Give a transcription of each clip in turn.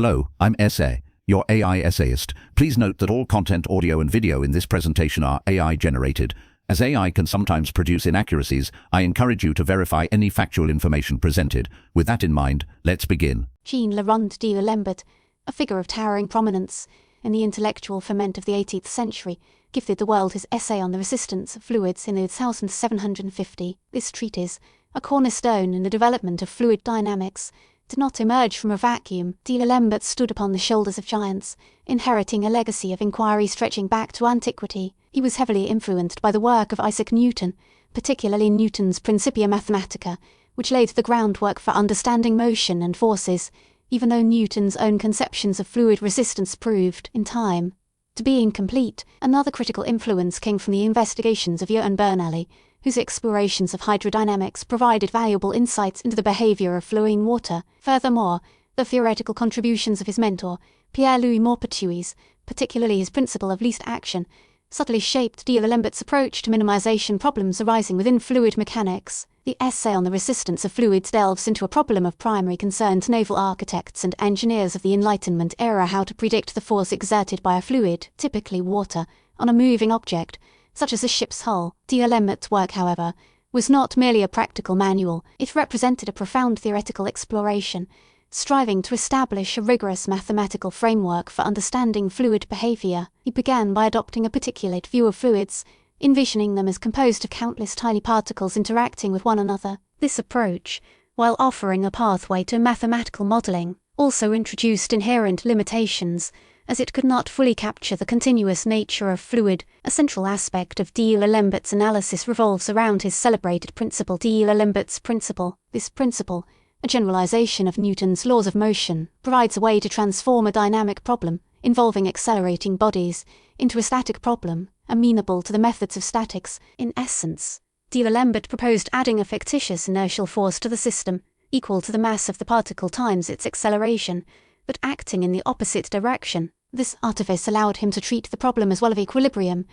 Hello, I'm Essay, your AI essayist. Please note that all content, audio and video in this presentation are AI generated. As AI can sometimes produce inaccuracies, I encourage you to verify any factual information presented. With that in mind, let's begin. Jean Le Rond de Lambert, a figure of towering prominence in the intellectual ferment of the 18th century, gifted the world his essay on the resistance of fluids in 1750. This treatise, a cornerstone in the development of fluid dynamics, did not emerge from a vacuum. De Lambert stood upon the shoulders of giants, inheriting a legacy of inquiry stretching back to antiquity. He was heavily influenced by the work of Isaac Newton, particularly Newton's Principia Mathematica, which laid the groundwork for understanding motion and forces, even though Newton's own conceptions of fluid resistance proved, in time, to be incomplete. Another critical influence came from the investigations of Johann Bernoulli, whose explorations of hydrodynamics provided valuable insights into the behaviour of flowing water. Furthermore, the theoretical contributions of his mentor, Pierre-Louis Maupertuis, particularly his principle of least action, subtly shaped de Lambert's approach to minimization problems arising within fluid mechanics. The essay on the resistance of fluids delves into a problem of primary concern to naval architects and engineers of the Enlightenment era: how to predict the force exerted by a fluid, typically water, on a moving object, such as a ship's hull. De Lambert's work, however, was not merely a practical manual. It represented a profound theoretical exploration, striving to establish a rigorous mathematical framework for understanding fluid behaviour. He began by adopting a particulate view of fluids, envisioning them as composed of countless tiny particles interacting with one another. This approach, while offering a pathway to mathematical modelling, also introduced inherent limitations, as it could not fully capture the continuous nature of fluid. A central aspect of de Lambert's analysis revolves around his celebrated principle, de Lambert's principle. This principle, a generalization of Newton's laws of motion, provides a way to transform a dynamic problem involving accelerating bodies into a static problem, amenable to the methods of statics. In essence, de Lambert proposed adding a fictitious inertial force to the system, equal to the mass of the particle times its acceleration, but acting in the opposite direction. This artifice allowed him to treat the problem as well of equilibrium,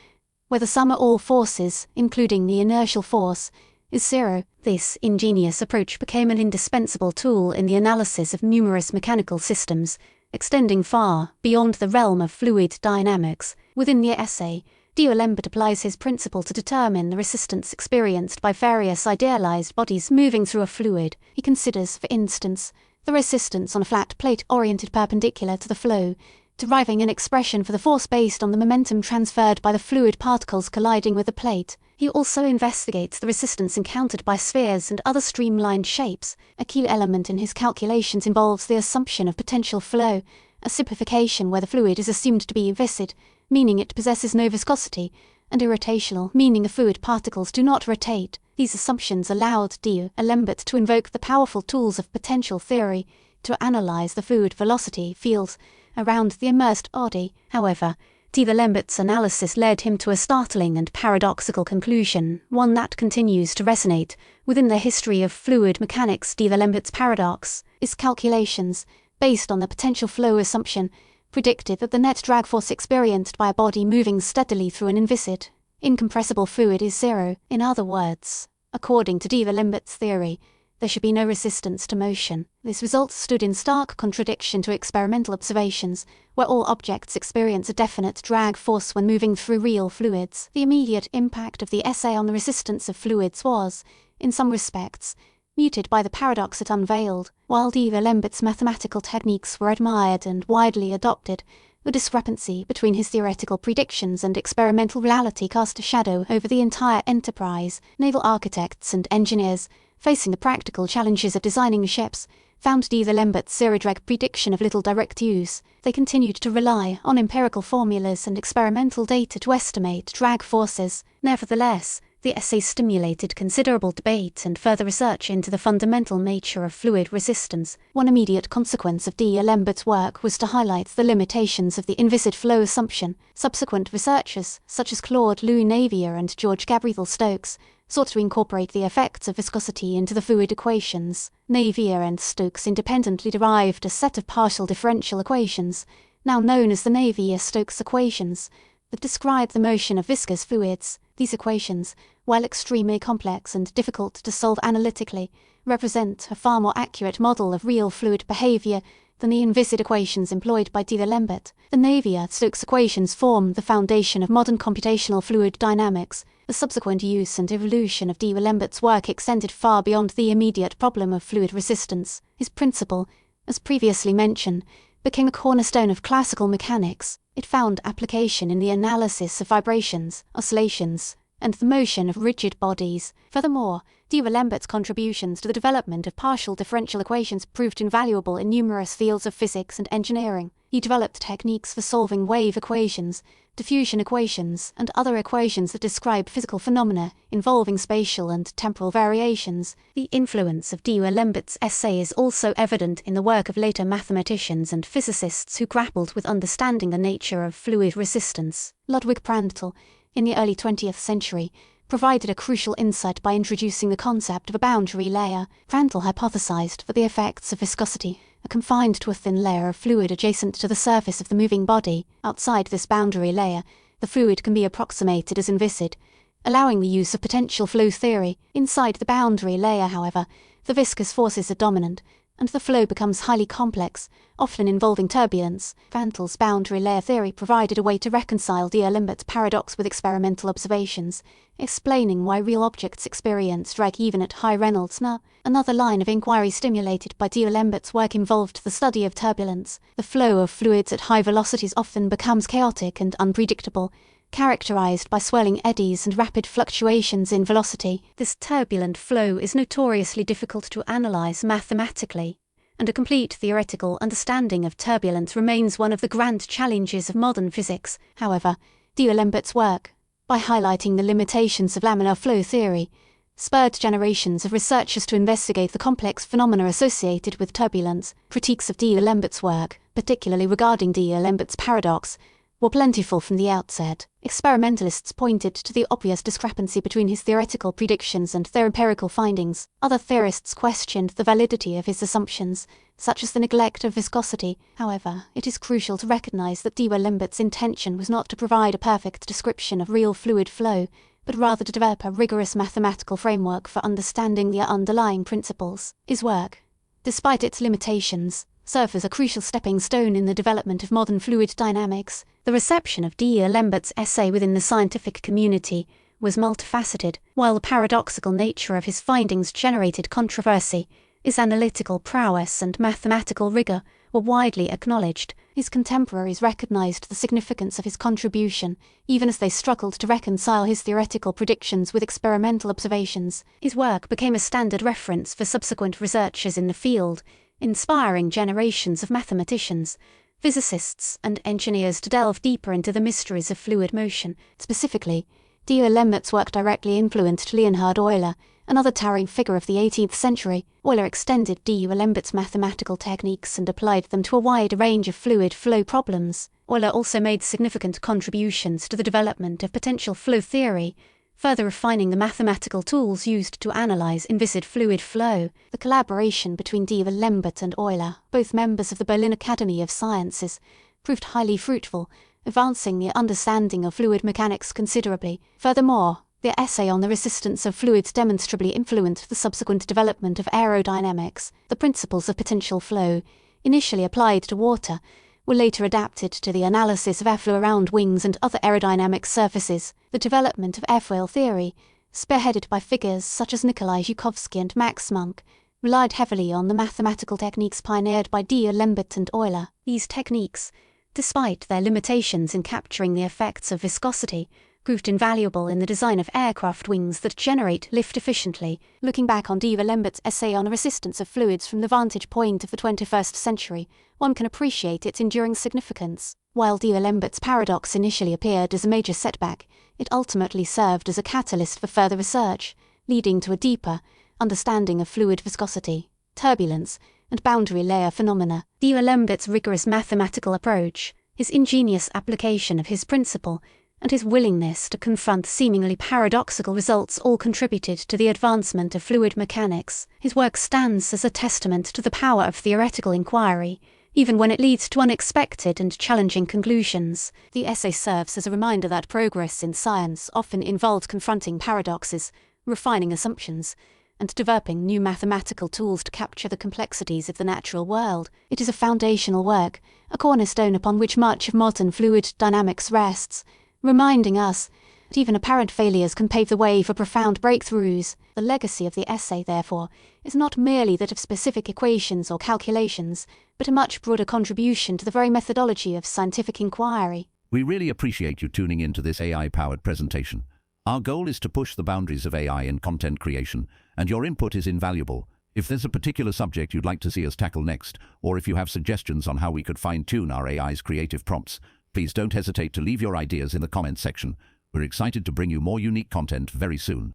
where the sum of all forces, including the inertial force, is zero. This ingenious approach became an indispensable tool in the analysis of numerous mechanical systems, extending far beyond the realm of fluid dynamics. Within the essay, de Lambert applies his principle to determine the resistance experienced by various idealized bodies moving through a fluid. He considers, for instance, the resistance on a flat plate oriented perpendicular to the flow, deriving an expression for the force based on the momentum transferred by the fluid particles colliding with the plate. He also investigates the resistance encountered by spheres and other streamlined shapes. A key element in his calculations involves the assumption of potential flow, a simplification where the fluid is assumed to be viscid, meaning it possesses no viscosity, and irrotational, meaning the fluid particles do not rotate. These assumptions allowed de Lambert to invoke the powerful tools of potential theory to analyze the fluid velocity fields around the immersed body. However, de Lambert's analysis led him to a startling and paradoxical conclusion, one that continues to resonate within the history of fluid mechanics. De Lambert's paradox. His calculations, based on the potential flow assumption, predicted that the net drag force experienced by a body moving steadily through an inviscid, incompressible fluid is zero. In other words, according to de Lambert's theory, there should be no resistance to motion. This result stood in stark contradiction to experimental observations, where all objects experience a definite drag force when moving through real fluids. The immediate impact of the essay on the resistance of fluids was, in some respects, muted by the paradox it unveiled. While de Lambert's mathematical techniques were admired and widely adopted, the discrepancy between his theoretical predictions and experimental reality cast a shadow over the entire enterprise. Naval architects and engineers, facing the practical challenges of designing ships, found de Lambert's zero-drag prediction of little direct use. They continued to rely on empirical formulas and experimental data to estimate drag forces. Nevertheless, the essay stimulated considerable debate and further research into the fundamental nature of fluid resistance. One immediate consequence of de Lambert's work was to highlight the limitations of the inviscid flow assumption. Subsequent researchers, such as Claude Louis-Navier and George Gabriel Stokes, sought to incorporate the effects of viscosity into the fluid equations. Navier and Stokes independently derived a set of partial differential equations, now known as the Navier-Stokes equations, that describe the motion of viscous fluids. These equations, while extremely complex and difficult to solve analytically, represent a far more accurate model of real fluid behaviour than the inviscid equations employed by D'Alembert. The Navier-Stokes equations form the foundation of modern computational fluid dynamics. The subsequent use and evolution of D'Alembert's work extended far beyond the immediate problem of fluid resistance. His principle, as previously mentioned, became a cornerstone of classical mechanics. It found application in the analysis of vibrations, oscillations, and the motion of rigid bodies. Furthermore, D'Alembert's contributions to the development of partial differential equations proved invaluable in numerous fields of physics and engineering. He developed techniques for solving wave equations, diffusion equations, and other equations that describe physical phenomena involving spatial and temporal variations. The influence of D'Alembert's essay is also evident in the work of later mathematicians and physicists who grappled with understanding the nature of fluid resistance. Ludwig Prandtl, in the early 20th century, provided a crucial insight by introducing the concept of a boundary layer. Prandtl hypothesized that the effects of viscosity are confined to a thin layer of fluid adjacent to the surface of the moving body. Outside this boundary layer, the fluid can be approximated as inviscid, allowing the use of potential flow theory. Inside the boundary layer, however, the viscous forces are dominant, and the flow becomes highly complex, often involving turbulence. Prandtl's boundary layer theory provided a way to reconcile D'Alembert's paradox with experimental observations, explaining why real objects experience drag even at high Reynolds number. Another line of inquiry stimulated by D'Alembert's work involved the study of turbulence. The flow of fluids at high velocities often becomes chaotic and unpredictable, characterized by swirling eddies and rapid fluctuations in velocity. This turbulent flow is notoriously difficult to analyze mathematically, and a complete theoretical understanding of turbulence remains one of the grand challenges of modern physics. However, D'Alembert's work, by highlighting the limitations of laminar flow theory, spurred generations of researchers to investigate the complex phenomena associated with turbulence. Critiques of D'Alembert's work, particularly regarding D'Alembert's paradox, were plentiful from the outset. Experimentalists pointed to the obvious discrepancy between his theoretical predictions and their empirical findings. Other theorists questioned the validity of his assumptions, such as the neglect of viscosity. However, it is crucial to recognize that D'Alembert's intention was not to provide a perfect description of real fluid flow, but rather to develop a rigorous mathematical framework for understanding the underlying principles. His work, despite its limitations, serve as a crucial stepping stone in the development of modern fluid dynamics. The reception of D'Alembert's essay within the scientific community was multifaceted. While the paradoxical nature of his findings generated controversy, his analytical prowess and mathematical rigor were widely acknowledged. His contemporaries recognized the significance of his contribution, even as they struggled to reconcile his theoretical predictions with experimental observations. His work became a standard reference for subsequent researchers in the field, inspiring generations of mathematicians, physicists, and engineers to delve deeper into the mysteries of fluid motion. Specifically, D'Alembert's work directly influenced Leonhard Euler, another towering figure of the 18th century. Euler extended D'Alembert's mathematical techniques and applied them to a wide range of fluid flow problems. Euler also made significant contributions to the development of potential flow theory, further refining the mathematical tools used to analyze inviscid fluid flow. The collaboration between D'Alembert and Euler, both members of the Berlin Academy of Sciences, proved highly fruitful, advancing the understanding of fluid mechanics considerably. Furthermore, the essay on the resistance of fluids demonstrably influenced the subsequent development of aerodynamics. The principles of potential flow, initially applied to water, were later adapted to the analysis of airflow around wings and other aerodynamic surfaces. The development of airfoil theory, spearheaded by figures such as Nikolai Zhukovsky and Max Munthe, relied heavily on the mathematical techniques pioneered by D'Alembert and Euler. These techniques, despite their limitations in capturing the effects of viscosity, proved invaluable in the design of aircraft wings that generate lift efficiently. Looking back on D'Alembert's essay on the resistance of fluids from the vantage point of the 21st century, one can appreciate its enduring significance. While D'Alembert's paradox initially appeared as a major setback, it ultimately served as a catalyst for further research, leading to a deeper understanding of fluid viscosity, turbulence, and boundary layer phenomena. D'Alembert's rigorous mathematical approach, his ingenious application of his principle, and his willingness to confront seemingly paradoxical results all contributed to the advancement of fluid mechanics. His work stands as a testament to the power of theoretical inquiry, even when it leads to unexpected and challenging conclusions. The essay serves as a reminder that progress in science often involves confronting paradoxes, refining assumptions, and developing new mathematical tools to capture the complexities of the natural world. It is a foundational work, a cornerstone upon which much of modern fluid dynamics rests, reminding us that even apparent failures can pave the way for profound breakthroughs. The legacy of the essay, therefore, is not merely that of specific equations or calculations, but a much broader contribution to the very methodology of scientific inquiry. We really appreciate you tuning in to this AI-powered presentation. Our goal is to push the boundaries of AI in content creation, and your input is invaluable. If there's a particular subject you'd like to see us tackle next, or if you have suggestions on how we could fine-tune our AI's creative prompts, please don't hesitate to leave your ideas in the comments section. We're excited to bring you more unique content very soon.